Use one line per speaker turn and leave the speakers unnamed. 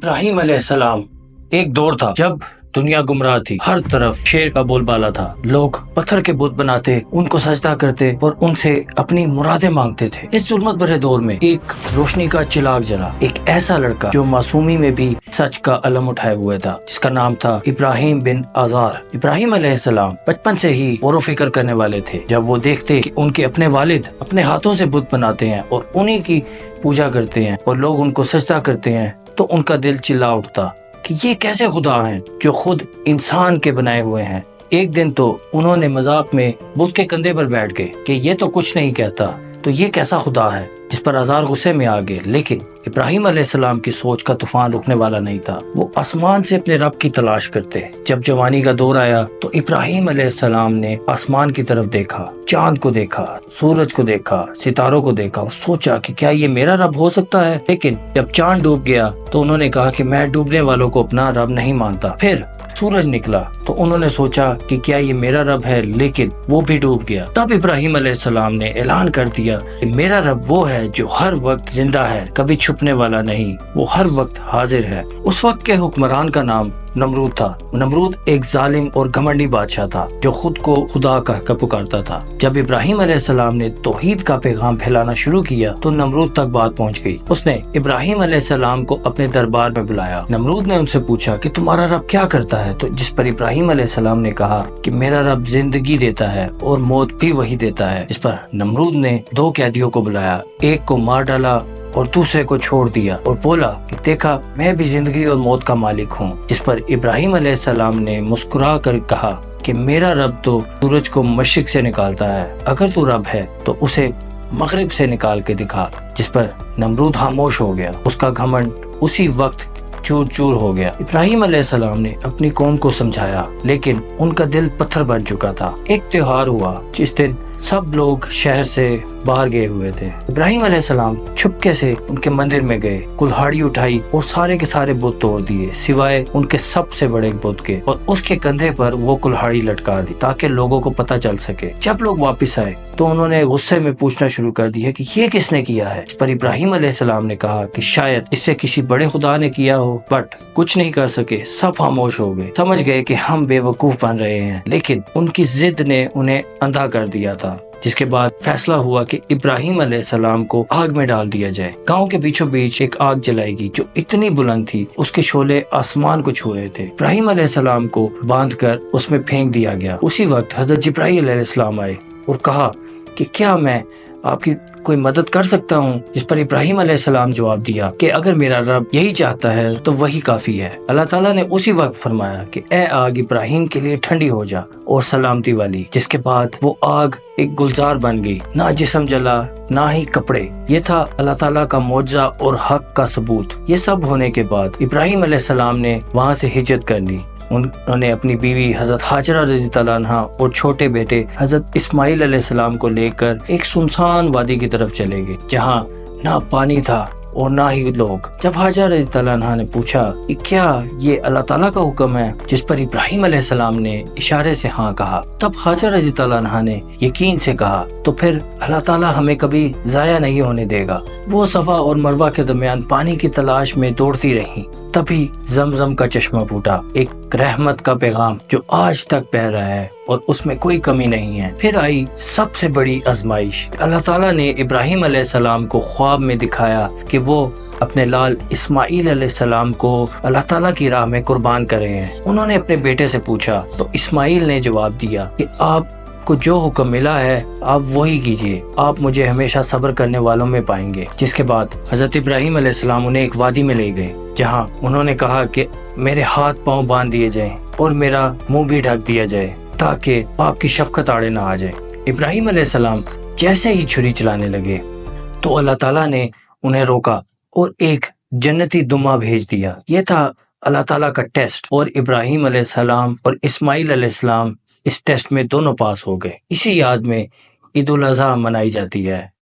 ابراہیم علیہ السلام ایک دور تھا جب دنیا گمراہ تھی، ہر طرف شیر کا بول بالا تھا، لوگ پتھر کے بت بناتے، ان کو سجدہ کرتے اور ان سے اپنی مرادیں مانگتے تھے۔ اس ظلمت بھرے دور میں ایک روشنی کا چراغ جلا، ایک ایسا لڑکا جو معصومی میں بھی سچ کا علم اٹھائے ہوئے تھا، جس کا نام تھا ابراہیم بن آزار۔ ابراہیم علیہ السلام بچپن سے ہی غور و فکر کرنے والے تھے۔ جب وہ دیکھتے کہ ان کے اپنے والد اپنے ہاتھوں سے بت بناتے ہیں اور انہی کی پوجا کرتے ہیں اور لوگ ان کو سجدہ کرتے ہیں، تو ان کا دل چلا اٹھتا کہ یہ کیسے خدا ہیں جو خود انسان کے بنائے ہوئے ہیں۔ ایک دن تو انہوں نے مذاق میں بت کے کندھے پر بیٹھ گئے کہ یہ تو کچھ نہیں کہتا، تو یہ کیسا خدا ہے، جس پر آزار غصے میں آ گئے۔ لیکن ابراہیم علیہ السلام کی سوچ کا طوفان رکنے والا نہیں تھا۔ وہ آسمان سے اپنے رب کی تلاش کرتے۔ جب جوانی کا دور آیا تو ابراہیم علیہ السلام نے آسمان کی طرف دیکھا، چاند کو دیکھا، سورج کو دیکھا، ستاروں کو دیکھا اور سوچا کہ کیا یہ میرا رب ہو سکتا ہے۔ لیکن جب چاند ڈوب گیا تو انہوں نے کہا کہ میں ڈوبنے والوں کو اپنا رب نہیں مانتا۔ پھر سورج نکلا تو انہوں نے سوچا کہ کیا یہ میرا رب ہے، لیکن وہ بھی ڈوب گیا۔ تب ابراہیم علیہ السلام نے اعلان کر دیا کہ میرا رب وہ ہے جو ہر وقت زندہ ہے، کبھی چھپنے والا نہیں، وہ ہر وقت حاضر ہے۔ اس وقت کے حکمران کا نام نمرود تھا۔ نمرود ایک ظالم اور گھمنڈی بادشاہ تھا جو خود کو خدا کہہ کر پکارتا تھا۔ جب ابراہیم علیہ السلام نے توحید کا پیغام پھیلانا شروع کیا تو نمرود تک بات پہنچ گئی۔ اس نے ابراہیم علیہ السلام کو اپنے دربار میں بلایا۔ نمرود نے ان سے پوچھا کہ تمہارا رب کیا کرتا ہے، تو جس پر ابراہیم علیہ السلام نے کہا کہ میرا رب زندگی دیتا ہے اور موت بھی وہی دیتا ہے۔ اس پر نمرود نے دو قیدیوں کو بلایا، ایک کو مار ڈالا اور دوسرے کو چھوڑ دیا اور بولا کہ دیکھا میں بھی زندگی اور موت کا مالک ہوں۔ جس پر ابراہیم علیہ السلام نے مسکرا کر کہا کہ میرا رب تو سورج کو مشرق سے نکالتا ہے، اگر تو رب ہے تو اسے مغرب سے نکال کے دکھا۔ جس پر نمرود خاموش ہو گیا، اس کا گھمنڈ اسی وقت چور چور ہو گیا۔ ابراہیم علیہ السلام نے اپنی قوم کو سمجھایا، لیکن ان کا دل پتھر بن چکا تھا۔ ایک تہوار ہوا جس دن سب لوگ شہر سے باہر گئے ہوئے تھے۔ ابراہیم علیہ السلام چھپکے سے ان کے مندر میں گئے، کلہاڑی اٹھائی اور سارے کے سارے بت توڑ دیے سوائے ان کے سب سے بڑے بت کے، اور اس کے کندھے پر وہ کلہاڑی لٹکا دی تاکہ لوگوں کو پتہ چل سکے۔ جب لوگ واپس آئے تو انہوں نے غصے میں پوچھنا شروع کر دیا کہ یہ کس نے کیا ہے۔ اس پر ابراہیم علیہ السلام نے کہا کہ شاید اسے کسی بڑے خدا نے کیا ہو، بٹ کچھ نہیں کر سکے۔ سب خاموش ہو گئے، سمجھ گئے کہ ہم بے وقوف بن رہے ہیں، لیکن ان کی ضد نے انہیں اندھا کر دیا تھا۔ جس کے بعد فیصلہ ہوا کہ ابراہیم علیہ السلام کو آگ میں ڈال دیا جائے۔ گاؤں کے بیچوں بیچ ایک آگ جلائے گی جو اتنی بلند تھی اس کے شعلے آسمان کو چھو رہے تھے۔ ابراہیم علیہ السلام کو باندھ کر اس میں پھینک دیا گیا۔ اسی وقت حضرت جبرائیل علیہ السلام آئے اور کہا کہ کیا میں آپ کی کوئی مدد کر سکتا ہوں؟ جس پر ابراہیم علیہ السلام جواب دیا کہ اگر میرا رب یہی چاہتا ہے تو وہی کافی ہے۔ اللہ تعالیٰ نے اسی وقت فرمایا کہ اے آگ ابراہیم کے لیے ٹھنڈی ہو جا اور سلامتی والی۔ جس کے بعد وہ آگ ایک گلزار بن گئی، نہ جسم جلا نہ ہی کپڑے۔ یہ تھا اللہ تعالیٰ کا معجزہ اور حق کا ثبوت۔ یہ سب ہونے کے بعد ابراہیم علیہ السلام نے وہاں سے ہجرت کر لی۔ انہوں نے اپنی بیوی حضرت ہاجرہ رضی اللہ عنہا اور چھوٹے بیٹے حضرت اسماعیل علیہ السلام کو لے کر ایک سنسان وادی کی طرف چلے گئے جہاں نہ پانی تھا اور نہ ہی لوگ۔ جب ہاجرہ رضی اللہ عنہا نے پوچھا کہ کیا یہ اللہ تعالیٰ کا حکم ہے، جس پر ابراہیم علیہ السلام نے اشارے سے ہاں کہا، تب ہاجرہ رضی اللہ عنہا نے یقین سے کہا تو پھر اللہ تعالیٰ ہمیں کبھی ضائع نہیں ہونے دے گا۔ وہ صفا اور مروہ کے درمیان پانی کی تلاش میں دوڑتی رہیں، تبھی زمزم کا چشمہ پھوٹا، ایک رحمت کا پیغام جو آج تک بہہ رہا ہے اور اس میں کوئی کمی نہیں ہے۔ پھر آئی سب سے بڑی آزمائش۔ اللہ تعالیٰ نے ابراہیم علیہ السلام کو خواب میں دکھایا کہ وہ اپنے لال اسماعیل علیہ السلام کو اللہ تعالیٰ کی راہ میں قربان کر رہے ہیں۔ انہوں نے اپنے بیٹے سے پوچھا تو اسماعیل نے جواب دیا کہ آپ کو جو حکم ملا ہے آپ وہی کیجیے، آپ مجھے ہمیشہ صبر کرنے والوں میں پائیں گے۔ جس کے بعد حضرت ابراہیم علیہ السلام انہیں ایک وادی میں لے گئے جہاں انہوں نے کہا کہ میرے ہاتھ پاؤں باندھ دیے جائیں اور میرا منہ بھی ڈھک دیا جائے تاکہ آپ کی شفقت آڑے نہ آ جائے۔ ابراہیم علیہ السلام جیسے ہی چھری چلانے لگے تو اللہ تعالیٰ نے انہیں روکا اور ایک جنتی دمہ بھیج دیا۔ یہ تھا اللہ تعالیٰ کا ٹیسٹ، اور ابراہیم علیہ السلام اور اسماعیل علیہ السلام اس ٹیسٹ میں دونوں پاس ہو گئے۔ اسی یاد میں عید الاضحیٰ منائی جاتی ہے۔